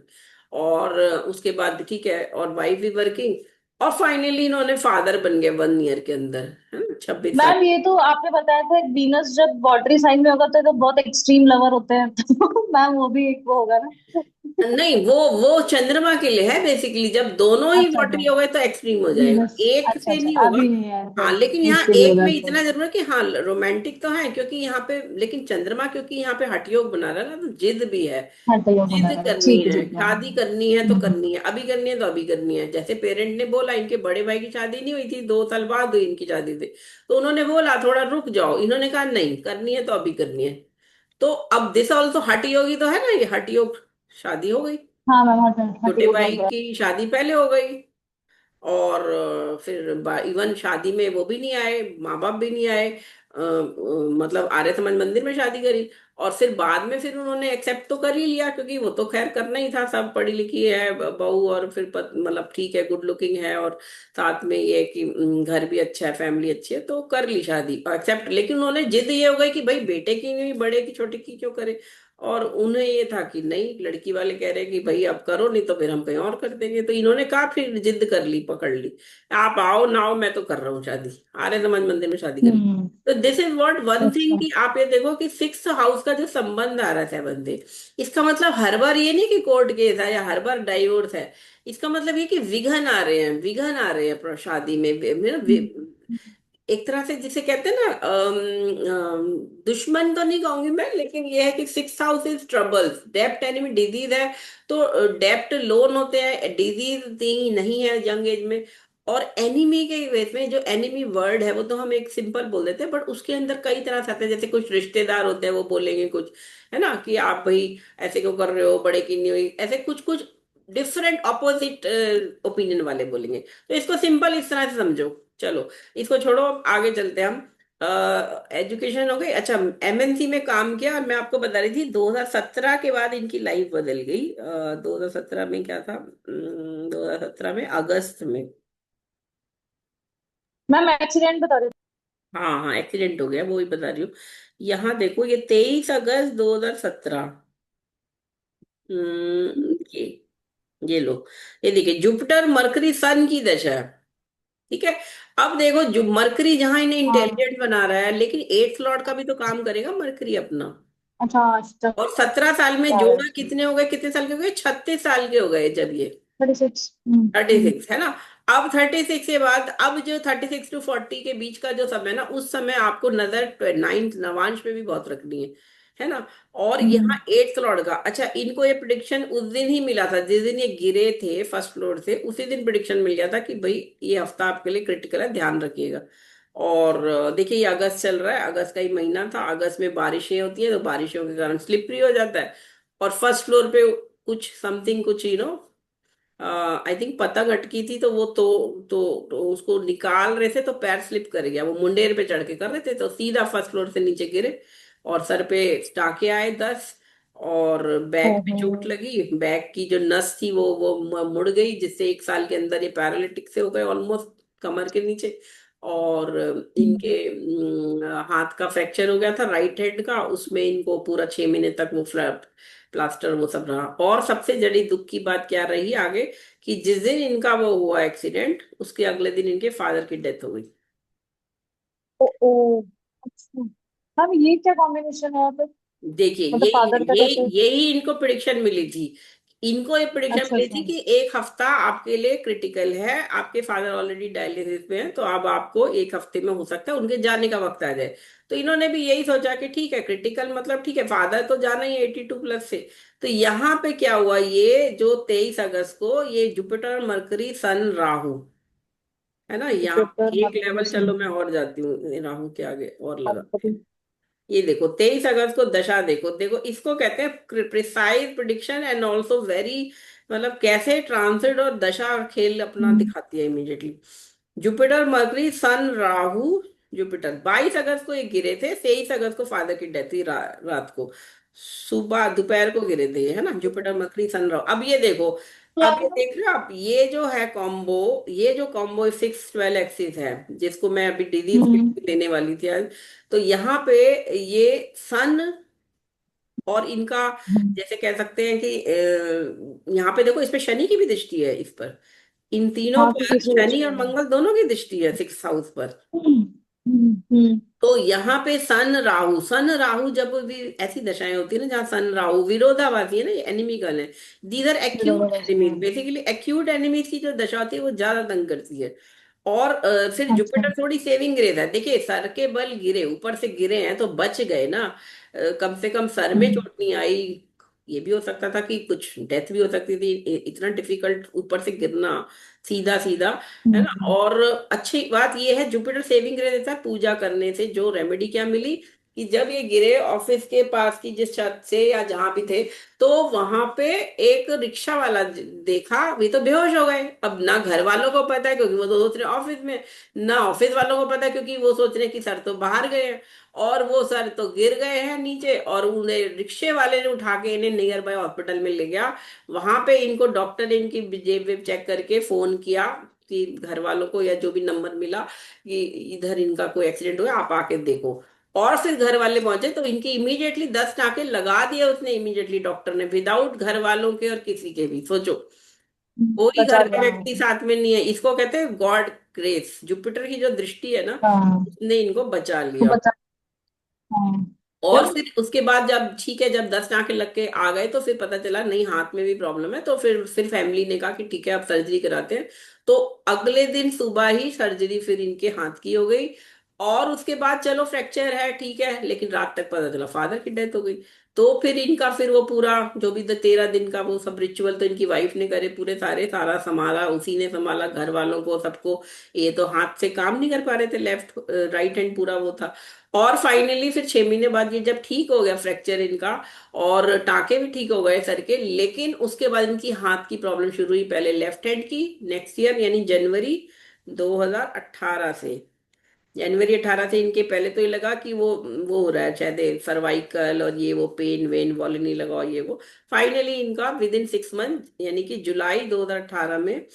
और उसके बाद ठीक है, और वाइफ भी वर्किंग, और फाइनली इन्होंने फादर बन गए 1 ईयर के अंदर, है ना, 26 साल। मैम ये तो आपने बताया था, वीनस जब वाटरी साइन में होगा तो बहुत एक्सट्रीम लवर होते हैं। तो मैम वो भी एक वो होगा ना। नहीं, वो चंद्रमा के लिए है बेसिकली, जब दोनों ही अच्छा अच्छा। वॉटरी हो गए तो एक्सट्रीम हो जाएगा, वीनस। एक अच्छा से अच्छा, नहीं होगा। अभी नहीं है हाँ, तो लेकिन यहाँ एक के लिए एक होगा में तो। इतना जरूर है कि हाँ रोमांटिक तो है, क्योंकि यहाँ पे लेकिन चंद्रमा क्योंकि यहाँ पे हठ योग बना रहा है ना, तो जिद भी है, हाँ तो ये बना जिद रहा है, करनी ठीक है है, ठीक है। शादी करनी है तो हम्म, करनी है, अभी करनी है तो अभी करनी है, जैसे पेरेंट ने बोला, इनके बड़े भाई की शादी नहीं हुई थी, 2 साल बाद हुई इनकी शादी थी, तो उन्होंने बोला थोड़ा रुक जाओ, इन्होंने कहा नहीं करनी है तो अभी करनी है। तो अब दिस ऑल्सो हठ योगी तो है ना, ये हठ योग, शादी हो गई, हाँ मैम, हाँ हाँ छोटे ठीक भाई बोल रहा की शादी पहले हो गई, और फिर इवन शादी में वो भी नहीं आए, माँ बाप भी नहीं आए, मतलब आर्य समाज मंदिर में शादी करी, और फिर बाद में फिर उन्होंने एक्सेप्ट तो कर ही लिया, क्योंकि वो तो खैर करना ही था, सब पढ़ी लिखी है बहू, और फिर मतलब ठीक है, गुड लुकिंग है, और साथ में ये है कि घर भी अच्छा है, फैमिली अच्छी है, तो कर ली शादी एक्सेप्ट, लेकिन उन्होंने जिद ये हो गई कि भाई बेटे की नहीं, बड़े की, छोटे की क्यों करे। और उन्हें ये था कि नहीं, लड़की वाले कह रहे हैं कि भाई अब करो, नहीं तो फिर हम कहीं और कर देंगे, तो इन्होंने कहा, फिर जिद कर ली, पकड़ ली, आप आओ ना आओ, मैं तो कर रहा हूँ शादी, आर्य समाज मंदिर में शादी है। करी। तो this is what one thing, अच्छा। कि आप ये देखो कि 6th हाउस का जो संबंध आ रहा है 7 से, इसका मतलब हर बार ये नहीं कि कोर्ट केस है या हर बार डाइवोर्स है, इसका मतलब ये कि विघन आ रहे हैं, विघन आ रहे हैं शादी में, एक तरह से जिसे कहते हैं ना, दुश्मन तो नहीं कहूंगी मैं, लेकिन ये है कि 6th house is troubles, dept enemy, disease है, तो डेप्ट लोन होते हैं, डिजीज नहीं है यंग एज में, और एनिमी के केस में, जो एनिमी वर्ड है वो तो हम एक सिंपल बोल देते हैं, बट उसके अंदर कई तरह से आते हैं। जैसे कुछ रिश्तेदार होते हैं वो बोलेंगे कुछ, है ना, कि आप भाई ऐसे क्यों कर रहे हो, बड़े की नहीं हुई, ऐसे कुछ कुछ डिफरेंट ऑपोजिट ओपिनियन वाले बोलेंगे। तो इसको सिंपल इस तरह से समझो। चलो इसको छोड़ो, अब आगे चलते हैं हम। एजुकेशन हो गई। अच्छा, एमएनसी में काम किया, और मैं आपको बता रही थी 2017 के बाद इनकी लाइफ बदल गई। 2017 में क्या था, 2017 में अगस्त में, मैम एक्सीडेंट बता रहे हाँ हाँ एक्सीडेंट हो गया, वो ही बता रही हूँ। यहाँ देखो ये 23 अगस्त 2017। ये लो, ये देखिए जुपिटर मरकरी सन की दशा है। ठीक है। अब देखो जो मरकरी जहां इन्हें थे। हाँ। इंटेलिजेंट बना रहा है, लेकिन एट्थ लॉर्ड का भी तो काम करेगा मरकरी अपना। अच्छा अष्टम। और 17 साल में चार जोड़ा अष्टम। कितने हो गए, कितने साल के हो गए, 36 साल के हो गए जब ये 36। 36, है ना। अब 36 के बाद, अब जो 36 to 40 के बीच का जो समय ना, उस समय आपको नजर नाइन्थ नवांश पे भी बहुत रखनी है ना। और यहाँ एट्थ लॉर्ड का, अच्छा इनको ये प्रिडिक्शन उस दिन ही मिला था जिस दिन ये गिरे थे फर्स्ट फ्लोर से, उसी दिन प्रिडिक्शन मिल गया था कि भाई ये हफ्ता आपके लिए क्रिटिकल है, ध्यान रखिएगा। और देखिए ये अगस्त चल रहा है, अगस्त का ही महीना था, अगस्त में बारिशें होती है, तो बारिशों के कारण स्लिपरी हो जाता है। और फर्स्ट फ्लोर पे कुछ समथिंग कुछ आई थिंक पतंग अटकी थी, तो वो तो उसको निकाल रहे थे, तो पैर स्लिप कर गया, वो मुंडेर पे चढ़ के कर रहे थे, तो सीधा फर्स्ट फ्लोर से नीचे गिरे। और सर पे टाके आए 10। और बैक पे ओहो। चोट लगी, बैक की जो नस थी वो मुड़ गई, जिससे 1 साल के अंदर ये पैरालिटिक से हो गए ऑलमोस्ट, कमर के नीचे। और इनके हाथ का फ्रैक्चर हो गया था, राइट हैंड का, उसमें इनको पूरा 6 महीने तक वो प्लास्टर वो सब रहा। और सबसे बड़ी दुख की बात क्या रही आगे, कि जिस दिन इनका वो हुआ एक्सीडेंट, उसके अगले दिन इनके फादर की डेथ हो गई। ओ ओ। अच्छा। मैम ये क्या कॉम्बिनेशन है यहाँ पे? देखिए मतलब फादर का ये कैसे? यही इनको प्रिडिक्शन मिली थी। इनको ये प्रिडिक्शन अच्छा मिली अच्छा। थी कि एक हफ्ता आपके लिए क्रिटिकल है, आपके फादर ऑलरेडी डायलिसिस में हैं, तो अब आपको एक हफ्ते में हो सकता है उनके जाने का वक्त आ जाए। तो इन्होंने भी यही सोचा कि ठीक है, क्रिटिकल मतलब ठीक है, फादर तो जाना ही 82 प्लस से। तो यहाँ पे क्या हुआ, ये जो 23 अगस्त को ये जुपिटर मरकरी सन राहु, है ना, यहाँ जुपिटर एक मरकरी लेवल, सन। चलो मैं और जाती हूँ राहु के आगे और लगा। मरकरी। ये देखो 23 अगस्त को दशा, देखो देखो इसको कहते हैं precise prediction and also very, मतलब कैसे ट्रांसिट और दशा खेल अपना हम्म। दिखाती है इमीडिएटली। जुपिटर मरकरी सन राहु, जुपिटर 22 अगस्त को ये गिरे थे, 23 अगस्त को फादर की डेथ हुई रात को, सुबह दोपहर को गिरे थे, है ना, जुपिटर मरकरी सन राहु। अब ये देखो, अब ये देख रहे हो आप, ये जो है कॉम्बो, ये जो कॉम्बो 6-12 एक्सिस है, जिसको मैं अभी डिजीज हम्म। देने वाली थी आज। तो यहाँ पे ये सन और इनका, हम्म। जैसे कह सकते हैं कि यहाँ पे देखो, इस पे शनि की भी दृष्टि है इस पर, इन तीनों हाँ पर तीसरी शनि दृष्टि और है। मंगल दोनों की दृष्टि है 6 हाउस पर। हम्म। तो यहाँ पे सन राहु जब भी ऐसी दशाएं होती है ना, जहाँ सन राहु विरोधाभासी है ना, ये एनिमिकल है। दीज आर एक्यूट विरोधाभासी एनिमीज, हाँ। बेसिकली एक्यूट एनिमीज की जो दशा होती है वो ज्यादा तंग करती है। और फिर अच्छा। जुपिटर थोड़ी सेविंग ग्रेस है, देखिए सर के बल गिरे, ऊपर से गिरे हैं तो बच गए ना। कम से कम सर में हम्म। चोट नहीं आई। ये भी हो सकता था कि कुछ डेथ भी हो सकती थी, इतना डिफिकल्ट ऊपर से गिरना सीधा सीधा, है ना। हम्म। और अच्छी बात ये है, जुपिटर सेविंग ग्रह देता है पूजा करने से। जो रेमेडी क्या मिली, कि जब ये गिरे ऑफिस के पास की जिस छत से या जहां भी थे, तो वहां पे एक रिक्शा वाला देखा, वे तो बेहोश हो गए। अब ना घर वालों को पता है क्योंकि वो तो सोच रहे ऑफिस में, ना ऑफिस वालों को पता है क्योंकि वो सोच रहे कि सर तो बाहर गए हैं। और वो सर तो गिर गए हैं नीचे, और उन्हें रिक्शे वाले ने उठा के इन्हें नियर बाय हॉस्पिटल में ले गया। वहां पे इनको डॉक्टर ने इनकी जेब वेब चेक करके फोन किया कि घर वालों को, या जो भी नंबर मिला कि इधर इनका कोई एक्सीडेंट हुआ, आप आके देखो। और फिर घर वाले पहुंचे तो इनकी इमीडिएटली 10 टाँके लगा दिए उसने, इमीडिएटली डॉक्टर ने, विदाउट घर वालों के और किसी के भी, सोचो। कोई बचा घर का लिया हाँ। व्यक्ति साथ में नहीं है, इसको कहते हैं गॉड ग्रेस, जुपिटर की जो दृष्टि है ना, हाँ उसने इनको बचा तो लिया। बचा। हाँ। और फिर। फिर उसके बाद जब ठीक है, जब 10 टाँके लग के आ गए, तो फिर पता चला नहीं, हाथ में भी प्रॉब्लम है, तो फिर फैमिली ने कहा कि ठीक है अब सर्जरी कराते हैं। तो अगले दिन सुबह ही सर्जरी फिर इनके हाथ की हो गई। और उसके बाद चलो फ्रैक्चर है ठीक है, लेकिन रात तक पता चला फादर की डेथ हो गई। तो फिर इनका फिर वो पूरा जो भी 13 दिन का वो सब रिचुअल तो इनकी वाइफ ने करे पूरे सारे, सारा संभाला उसी ने, संभाला घर वालों को सबको। ये तो हाथ से काम नहीं कर पा रहे थे, लेफ्ट राइट हैंड पूरा वो था। और फाइनली फिर 6 महीने बाद ये जब ठीक हो गया फ्रैक्चर इनका, और टाके भी ठीक हो गए सर के, लेकिन उसके बाद इनकी हाथ की प्रॉब्लम शुरू हुई, पहले लेफ्ट हैंड की, नेक्स्ट ईयर यानी जनवरी 2018 से। जनवरी 18 से इनके पहले तो ये लगा कि वो हो रहा है शायद सर्वाइकल और ये वो पेन वेन वॉलिनी लगा और ये वो। फाइनली इनका विद इन 6 मंथ यानी कि जुलाई 2018 में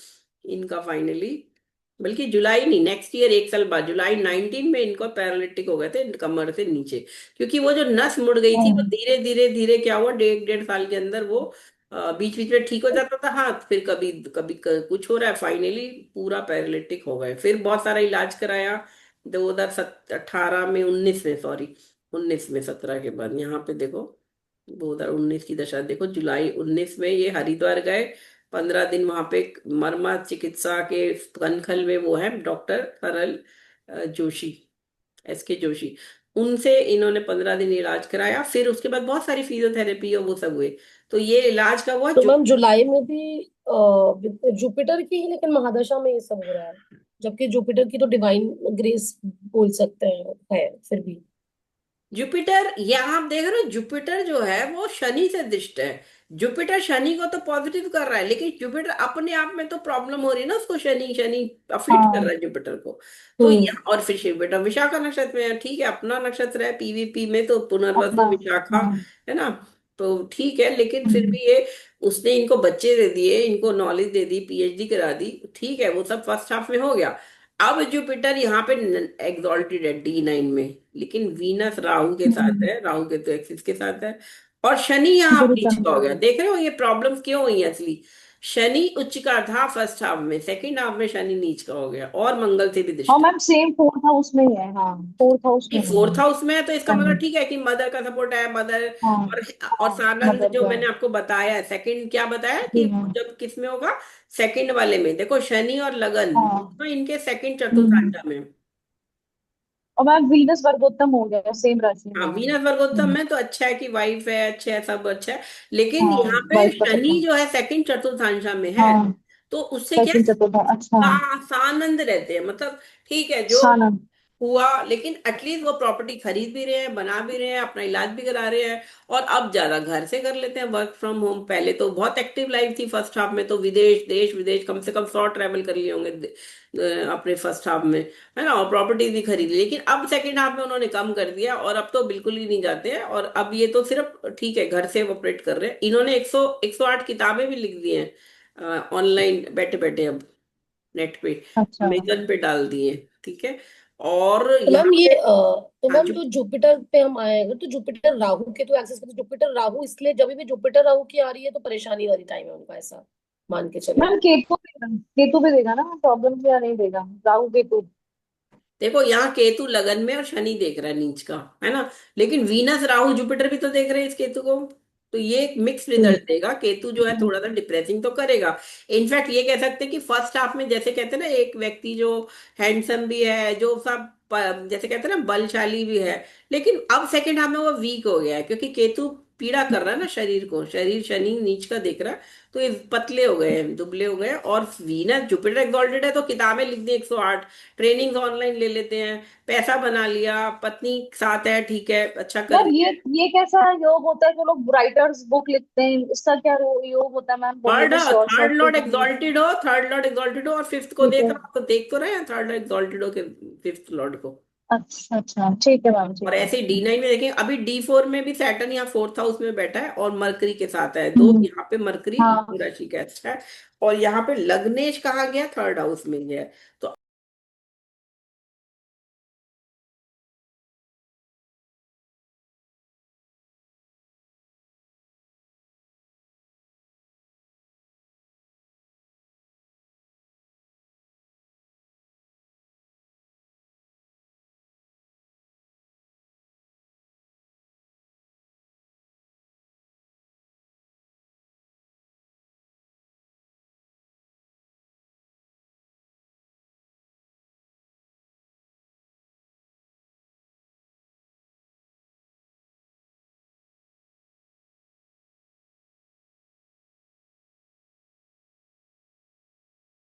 इनका फाइनली, बल्कि जुलाई नहीं, नेक्स्ट ईयर 1 साल बाद जुलाई 19 में इनको पैरालिटिक हो गए थे कमर से नीचे। क्योंकि वो जो नस मुड़ गई थी वो हाँ धीरे धीरे धीरे क्या हुआ, 1.5 साल के अंदर वो बीच बीच में ठीक हो जाता था हाथ, फिर कभी कभी कुछ हो रहा है, फाइनली पूरा पैरालिटिक हो गए। फिर बहुत सारा इलाज कराया 2018 में, 19 में, सॉरी 19 में, 17 के बाद यहाँ पे देखो 2019 की दशा देखो, जुलाई 19 में ये हरिद्वार गए, 15 दिन वहां पे मर्मा चिकित्सा के कनखल में वो है डॉक्टर सरल जोशी, SK जोशी, उनसे इन्होंने 15 दिन इलाज कराया। फिर उसके बाद बहुत सारी फिजियोथेरेपी और वो सब हुए। तो ये इलाज का हुआ तो जो, मैम जुलाई में भी जुपिटर की ही लेकिन महादशा में ये सब हो रहा है, जबकि जुपिटर की तो डिवाइन ग्रेस बोल सकते हैं है फिर भी। जुपिटर यहाँ आप देख रहे हो, जुपिटर जो है वो शनि से दिष्ट है। जुपिटर शनि को तो पॉजिटिव कर रहा है, लेकिन जुपिटर अपने आप में तो प्रॉब्लम हो रही है ना उसको, शनि शनि अफ्लिक्ट कर रहा हाँ। है जुपिटर को। तो हम्म। यहाँ और फिर जुपिटर विशाखा नक्षत्र में है, ठीक है अपना नक्षत्र है, PVP में तो अपना। पुनर्वसु विशाखा हाँ। है ना। तो ठीक है, लेकिन फिर हम्म। भी ये, उसने इनको बच्चे दे दिए, इनको नॉलेज दे दी, PhD करा दी, ठीक है वो सब फर्स्ट हाफ में हो गया। अब जुपिटर यहाँ पे एग्जॉल्टेड है D9 में, लेकिन वीनस राहु के साथ हम्म। है, राहु के तो एक्सिस के साथ है, और शनि यहाँ गुरु नीच का चंद्र हो गया। में। देख रहे हो ये प्रॉब्लम्स क्यों हुई है असली। शनि उच्च का था फर्स्ट हाफ में, सेकंड हाफ में शनि नीच का हो गया, और मंगल से भी हाँ दिष्ट है। मैम सेम फोर्थ हाउस में ही है। हाँ फोर्थ हाउस ये में है फोर्थ हाउस में है तो इसका मतलब शनि। ठीक है कि मदर का सपोर्ट है, मदर। हाँ। और हाँ सानंद मदर जो का मैंने है। आपको बताया है, सेकंड क्या बताया कि जी हाँ। वो जब किस में होगा, सेकंड वाले में देखो, शनि और लगन हाँ। दोनों इनके सेकंड हम्म। चतुर्थांश में। और मैम वीनस वर्गोत्तम हो गया सेम राशि हाँ में है। वीनस वर्गोत्तम में तो अच्छा है कि वाइफ है, अच्छा है, सब अच्छा है। लेकिन हाँ यहाँ पे वाइफ का शनि सपोर्ट। जो है सेकंड चतुर्थांश में है, हाँ तो उससे क्या सेकंड है, चतुर्थ अच्छा। सानंद रहते हैं, मतलब ठीक है जो सानंद। हुआ, लेकिन एटलीस्ट वो प्रॉपर्टी खरीद भी रहे हैं, बना भी रहे हैं, अपना इलाज भी करा रहे हैं। और अब ज्यादा घर से कर लेते हैं, वर्क फ्रॉम होम। पहले तो बहुत एक्टिव लाइफ थी फर्स्ट हाफ में, तो विदेश देश विदेश कम से कम 100 ट्रैवल कर लिए होंगे अपने फर्स्ट हाफ में, है ना, और प्रॉपर्टी भी खरीद ली। लेकिन अब सेकंड हाफ में उन्होंने कम कर दिया, और अब तो बिल्कुल ही नहीं जाते हैं, और अब ये तो सिर्फ ठीक है घर से ऑपरेट कर रहे हैं। इन्होंने 108 किताबें भी लिख दी हैं ऑनलाइन बैठे बैठे, अब नेट पे अच्छा। अमेजन पे डाल दिए, ठीक है। और तो मैम यहाँ ये पे तो हाँ मैम जो जुपिटर पे हम आएंगे तो जुपिटर राहु के तो एक्सेस पे, तो जुपिटर राहु इसलिए जब भी जुपिटर राहु की आ रही है तो परेशानी वाली टाइम है उनका, ऐसा मान के चले। मैम केतु देगा, केतु भी देगा ना प्रॉब्लम, या नहीं देगा राहु केतु। देखो यहाँ केतु लगन में और शनि देख रहा है नीच का, है ना, लेकिन वीनस राहु जुपिटर भी तो देख रहे हैं इस केतु को। तो ये एक मिक्स हम्म। रिजल्ट देगा, केतु जो है थोड़ा सा डिप्रेसिंग तो करेगा। इनफैक्ट ये कह सकते हैं कि फर्स्ट हाफ में जैसे कहते हैं ना, एक व्यक्ति जो हैंडसम भी है, जो सब जैसे कहते हैं ना बलशाली भी है, लेकिन अब सेकंड हाफ में वो वीक हो गया है, क्योंकि केतु पीड़ा कर रहा है ना शरीर को, शरीर शनि नीच का देख रहा है, तो ये पतले हो गए हैं, दुबले हो गए हैं। और वीनस जुपिटर एक्सॉल्टेड है तो किताबें लिख दी 108, ट्रेनिंग्स ऑनलाइन ले लेते हैं, पैसा बना लिया, पत्नी साथ है, ठीक है अच्छा कर मैम रही है। ये कैसा योग होता है कि लोग राइटर्स बुक लिखते हैं, इसका क्या योग होता है मैम, बोलिए थर्ड तो शॉर्ट थर्ड शॉर्ट से लॉर्ड जान लीजिए। एग्जॉल्टेड हो, थर्ड लॉर्ड एग्जॉल्टेड हो, और फिफ्थ को ठीक देख है। रहा हो, तो देख तो रहे हैं थर्ड लॉर्ड एग्जॉल्टेड हो के फिफ्थ लॉर्ड को। अच्छा अच्छा ठीक है मैम और ठीक है। ऐसे ही D9 में देखें, अभी D4 में भी सैटर्न यहाँ फोर्थ हाउस में बैठा है, और मरकरी के साथ है दो, हम्म। यहाँ पे मरकरी हाँ। राशि का अच्छा है, और यहाँ पे लग्नेश कहा गया थर्ड हाउस में ही है। तो